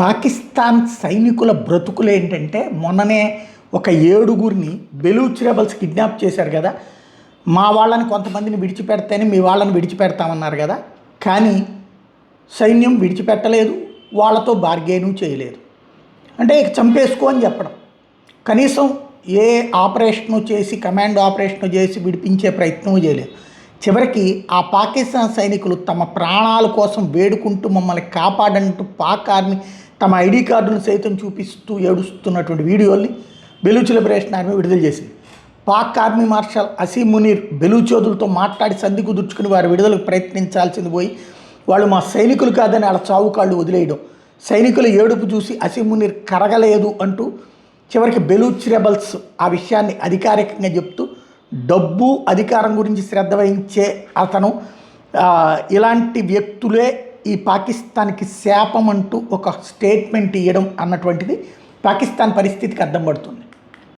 పాకిస్తాన్ సైనికుల బ్రతుకులు ఏంటంటే మొన్ననే ఒక 7గురిని బెలూచ్ రెబల్స్ కిడ్నాప్ చేశారు కదా. మా వాళ్ళని కొంతమందిని విడిచిపెడితేనే మీ వాళ్ళని విడిచిపెడతామన్నారు కదా. కానీ సైన్యం విడిచిపెట్టలేదు, వాళ్ళతో బార్గెను చేయలేదు. అంటే ఇక చంపేసుకో అని చెప్పడం. కనీసం ఏ ఆపరేషను చేసి కమాండ్ ఆపరేషను చేసి విడిపించే ప్రయత్నం చేయలేదు. చివరికి ఆ పాకిస్తాన్ సైనికులు తమ ప్రాణాల కోసం వేడుకుంటూ మమ్మల్ని కాపాడంటూ పాక్ ఆర్మీ తమ ఐడి కార్డును సైతం చూపిస్తూ ఏడుస్తున్నటువంటి వీడియోల్ని బెలూచ్ లిబరేషన్ ఆర్మీ విడుదల చేసింది. పాక్ ఆర్మీ మార్షల్ అసీం మునీర్ బెలూచోదులతో మాట్లాడి సంధి కుదుర్చుకుని వారి విడుదలకు ప్రయత్నించాల్సింది పోయి వాళ్ళు మా సైనికులు కాదని వాళ్ళ చావు కాళ్ళు వదిలేయడం, సైనికుల ఏడుపు చూసి అసీం మునీర్ కరగలేదు అంటూ చివరికి బెలూచ్ రెబల్స్ ఆ విషయాన్ని అధికారికంగా చెప్తూ డబ్బు అధికారం గురించి శ్రద్ధ వహించే అతను ఇలాంటి వ్యక్తులే ఈ పాకిస్తాన్కి శాపం అంటూ ఒక స్టేట్మెంట్ ఇవ్వడం అన్నటువంటిది పాకిస్తాన్ పరిస్థితికి అర్థం పడుతుంది.